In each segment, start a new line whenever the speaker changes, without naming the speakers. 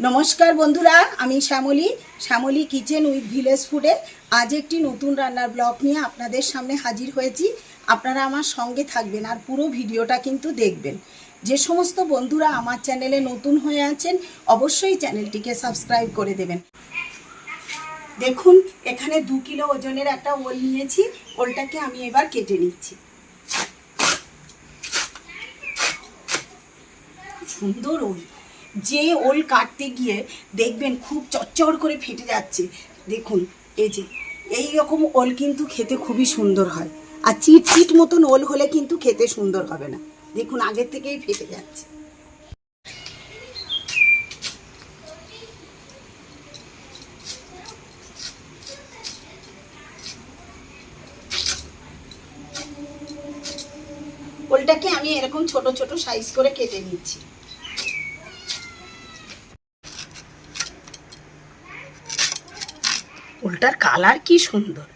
নমস্কার বন্ধুরা, আমি শ্যামলী কিচেন উইথ ভিলেজ ফুডে আজ একটি নতুন রান্নার ব্লগ নিয়ে আপনাদের সামনে হাজির হয়েছি। আপনারা আমার সঙ্গে থাকবেন আর পুরো ভিডিওটা কিন্তু দেখবেন। যে সমস্ত বন্ধুরা আমার চ্যানেলে নতুন হয়ে আছেন অবশ্যই চ্যানেলটিকে সাবস্ক্রাইব করে দেবেন। দেখুন, এখানে 2 কিলো ওজনের একটা ওল নিয়েছি। ওলটাকে আমি এবার কেটে নিচ্ছি। সুন্দর ওল, যে ওল কাটতে গিয়ে দেখবেন খুব চচ্চড় করে ফেটে যাচ্ছে। দেখুন, এই রকম ওল কিন্তু খেতে খুবই সুন্দর হয়, আর চিট চিট মতন ওল হলে কিন্তু খেতে সুন্দর হবে না। দেখুন, আগের থেকেই ফেটে যাচ্ছে। ওলটাকে আমি এরকম ছোট ছোট সাইজ করে কেটে নিচ্ছি। ওলটার কালার কি সুন্দর।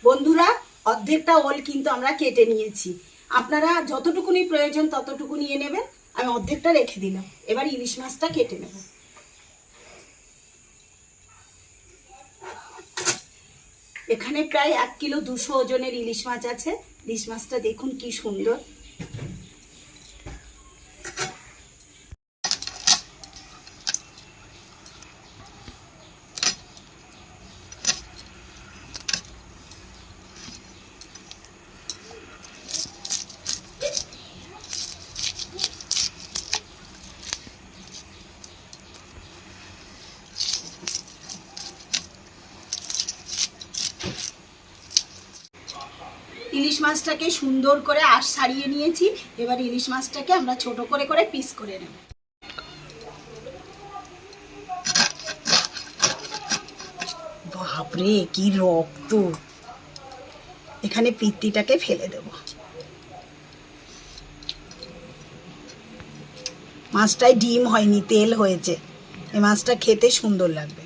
বন্ধুরা, অর্ধেকটা ওল কিন্তু আমরা কেটে নিয়েছি। আপনারা যতটুকুনি প্রয়োজন ততটুকু নিয়ে নেবেন। আমি অর্ধেকটা রেখে দিলাম। এবার ইলিশ মাছটা কেটে নেব। এখানে প্রায় 1 কিলো 200 ওজনের ইলিশ মাছ আছে। ইলিশ মাছটা দেখুন কি সুন্দর। ইলিশ মাছটাকে সুন্দর করে আঁশ ছাড়িয়ে নিয়েছি। এবার ইলিশ মাছটাকে আমরা ছোট করে করে পিস করে নেব। বাপরে, কি রক্ত! এখানে পিত্তিটাকে ফেলে দেব। মাছটায় ডিম হয়নি, তেল হয়েছে। এই মাছটা খেতে সুন্দর লাগবে।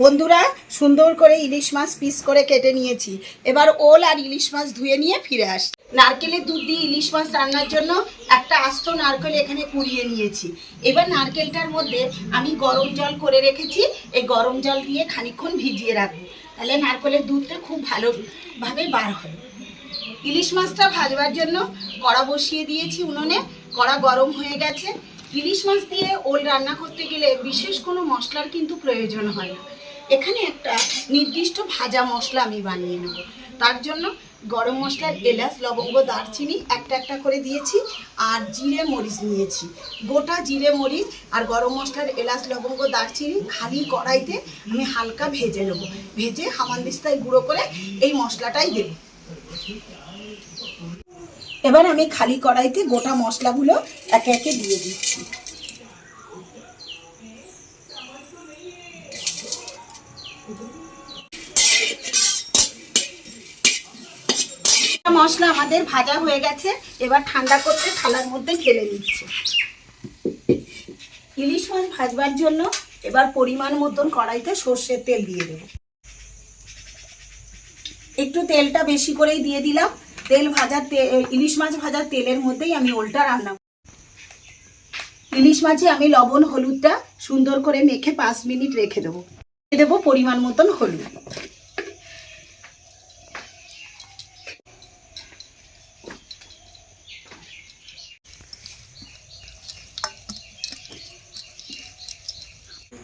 বন্ধুরা, সুন্দর করে ইলিশ মাছ পিস করে কেটে নিয়েছি। এবার ওল আর ইলিশ মাছ ধুয়ে নিয়ে ফিরে আসি। নারকেলের দুধ দিয়ে ইলিশ মাছ রান্নার জন্য একটা আস্ত নারকেল এখানে কুড়িয়ে নিয়েছি। এবার নারকেলটার মধ্যে আমি গরম জল করে রেখেছি। এই গরম জল দিয়ে খানিকক্ষণ ভিজিয়ে রাখবো, তাহলে নারকেলের দুধটা খুব ভালোভাবে বার হয়। ইলিশ মাছটা ভাজবার জন্য কড়া বসিয়ে দিয়েছি উনুনে। কড়া গরম হয়ে গেছে। ইলিশ মাছ দিয়ে ওল রান্না করতে গেলে বিশেষ কোনো মশলার কিন্তু প্রয়োজন হয় না। এখানে একটা নির্দিষ্ট ভাজা মশলা আমি বানিয়ে নেব। তার জন্য গরম মশলার এলাচ, লবঙ্গ, দারচিনি একটা একটা করে দিয়েছি, আর জিরে মরিচ নিয়েছি। গোটা জিরে মরিচ আর গরম মশলার এলাচ, লবঙ্গ, দারচিনি খালি কড়াইতে আমি হালকা ভেজে নেব। ভেজে হামানদিস্তায় গুঁড়ো করে এই মশলাটাই দেব। এবার আমি খালি কড়াইতে গোটা মশলাগুলো একে একে দিয়ে দিচ্ছি। মশলা আমাদের ভাজা হয়ে গেছে। এবার ঠান্ডা করতে থালার মধ্যে ঢেলে নিচ্ছি। ইলিশ মাছ ভাজবার জন্য এবার পরিমাণ মতন কড়াইতে সর্ষের তেল দিয়ে দেব। একটু তেলটা বেশি করেই দিয়ে দিলাম। ইলিশ মাছ ভাজার তেলের মধ্যেই আমি ওলটা রান্না। ইলিশ মাছে আমি লবণ হলুদটা সুন্দর করে মেখে 5 মিনিট রেখে দেবো। দেবো পরিমাণ মতন হলুদ।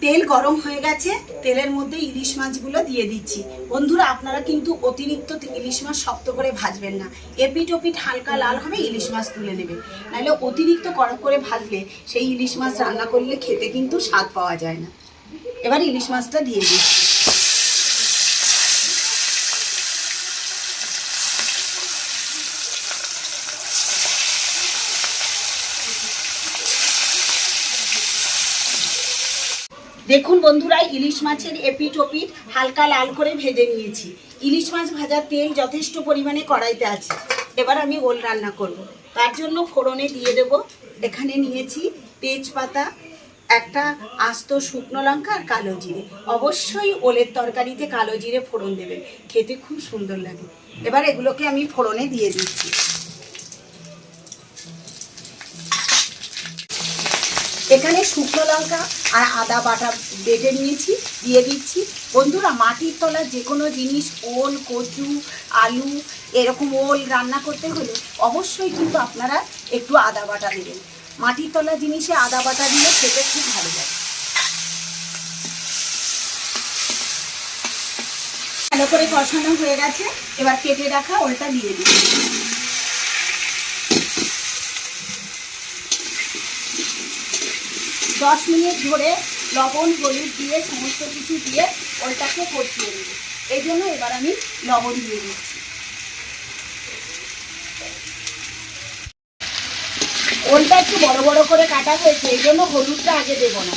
তেল গরম হয়ে গেছে। তেলের মধ্যে ইলিশ মাছগুলো দিয়ে দিচ্ছি। বন্ধুরা, আপনারা কিন্তু অতিরিক্ত ইলিশ মাছ শক্ত করে ভাজবেন না। এপিট ওপিট হালকা লাল হবে, ইলিশ মাছ তুলে নেবেন। নাহলে অতিরিক্ত কড়া করে ভাজলে সেই ইলিশ মাছ রান্না করলে খেতে কিন্তু স্বাদ পাওয়া যায় না। এবার ইলিশ মাছটা দিয়ে দিচ্ছি। দেখুন বন্ধুরা, ইলিশ মাছের এপিট ওপিট হালকা লাল করে ভেজে নিয়েছি। ইলিশ মাছ ভাজার তেল যথেষ্ট পরিমাণে কড়াইতে আছে। এবার আমি ওল রান্না করব। তার জন্য ফোড়নে দিয়ে দেব, এখানে নিয়েছি তেজপাতা, একটা আস্ত শুকনো লঙ্কা আর কালো জিরে। অবশ্যই ওলের তরকারিতে কালো জিরে ফোড়ন দেবেন, খেতে খুব সুন্দর লাগে। এবার এগুলোকে আমি ফোড়নে দিয়ে দিচ্ছি। এখানে শুকনো লঙ্কা আর আদা বাটা বেটে নিয়েছি, দিয়ে দিচ্ছি। বন্ধুরা, মাটির তলার যে কোনো জিনিস, ওল, কচু, আলু, এরকম ওল রান্না করতে হলে অবশ্যই কিন্তু আপনারা একটু আদা বাটা দেবেন। মাটির তলার জিনিসে আদা বাটা দিলে খেতে খুব ভালো লাগে। ভালো করে কষানো হয়ে গেছে, এবার কেটে রাখা ওলটা দিয়ে দিচ্ছি। দশ মিনিট ধরে লবণ হলুদ দিয়ে সমস্ত কিছু দিয়ে ওলটাকে কষিয়ে দেবো। এই জন্য এবার আমি লবণ দিয়ে দিচ্ছি। ওলটা একটু বড় বড় করে কাটা হয়েছে, এই জন্য হলুদটা আগে দেবো না।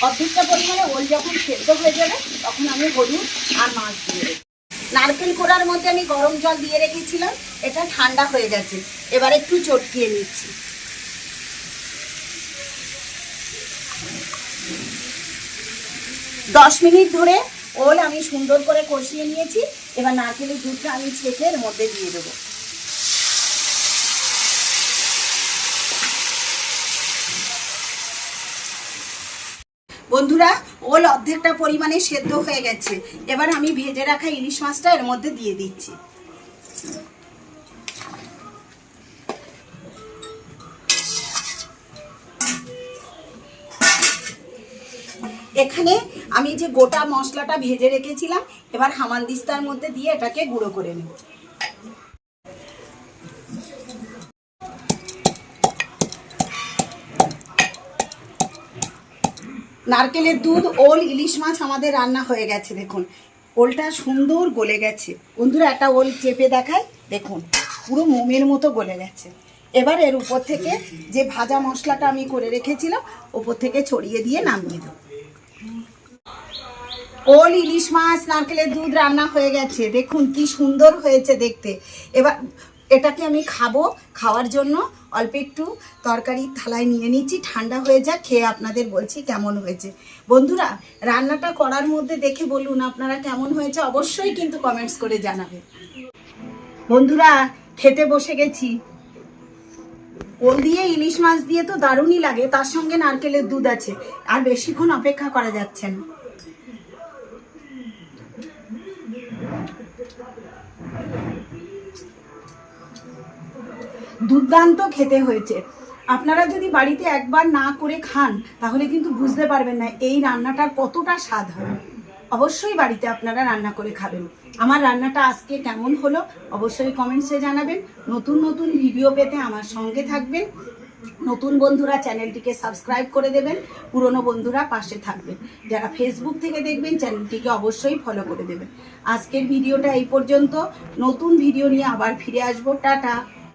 অর্ধেকটা পরিমাণে ওল যখন সেদ্ধ হয়ে যাবে তখন আমি হলুদ আর মাছ দিয়ে দেবো। নারকেল কোড়ার মধ্যে আমি গরম জল দিয়ে রেখেছিলাম, এটা ঠান্ডা হয়ে গেছে। এবার একটু চটকিয়ে নিচ্ছি। দশ মিনিট ধরে ওল আমি সুন্দর করে কষিয়ে নিয়েছি। এবার নারকেলের দুধটা আমি ছেঁকে এর মধ্যে দিয়ে দেবো। বন্ধুরা, ওল অর্ধেকটা পরিমাণে সেদ্ধ হয়ে গেছে। এবার আমি ভেজে রাখা ইলিশ মাছটা এর মধ্যে দিয়ে দিচ্ছি। এখানে আমি যে গোটা মশলাটা ভেজে রেখেছিলাম, এবার হামানদিস্তার মধ্যে দিয়ে এটাকে গুঁড়ো করে নেব। নারকেলের দুধ, ওল, ইলিশ মাছ আমাদের রান্না হয়ে গেছে। দেখুন ওলটা সুন্দর গলে গেছে। বন্ধুরা, একটা ওল চেপে দেখায়, দেখুন পুরো মোমের মতো গলে গেছে। এবার এর উপর থেকে যে ভাজা মশলাটা আমি করে রেখেছিলাম উপর থেকে ছড়িয়ে দিয়ে নামিয়ে দেবো। ওল, ইলিশ মাছ, নারকেলের দুধ রান্না হয়ে গেছে। দেখুন কি সুন্দর হয়েছে দেখতে। এবার এটাকে আমি খাবো। খাওয়ার জন্য অল্প একটু তরকারি থালায় নিয়ে নিচ্ছি। ঠান্ডা হয়ে যাক, খেয়ে আপনাদের বলছি কেমন হয়েছে। বন্ধুরা, রান্নাটা করার মধ্যে দেখে বলুন আপনারা কেমন হয়েছে, অবশ্যই কিন্তু কমেন্টস করে জানাবেন। বন্ধুরা, খেতে বসে গেছি। ওল দিয়ে ইলিশ মাছ দিয়ে তো দারুণই লাগে, তার সঙ্গে নারকেলের দুধ আছে, আর বেশিক্ষণ অপেক্ষা করা যাচ্ছে না। দুর্দান্ত খেতে হয়েছে। আপনারা যদি বাড়িতে একবার না করে খান তাহলে কিন্তু বুঝতে পারবেন না এই রান্নাটার কতটা স্বাদ হয়। অবশ্যই বাড়িতে আপনারা রান্না করে খাবেন। আমার রান্নাটা আজকে কেমন হলো অবশ্যই কমেন্টসে জানাবেন। নতুন নতুন ভিডিও পেতে আমার সঙ্গে থাকবেন। নতুন বন্ধুরা চ্যানেলটিকে সাবস্ক্রাইব করে দেবেন, পুরনো বন্ধুরা পাশে থাকবেন। যারা ফেসবুক থেকে দেখবেন চ্যানেলটিকে অবশ্যই ফলো করে দেবেন। আজকের ভিডিওটা এই পর্যন্ত। নতুন ভিডিও নিয়ে আবার ফিরে আসবো। টাটা।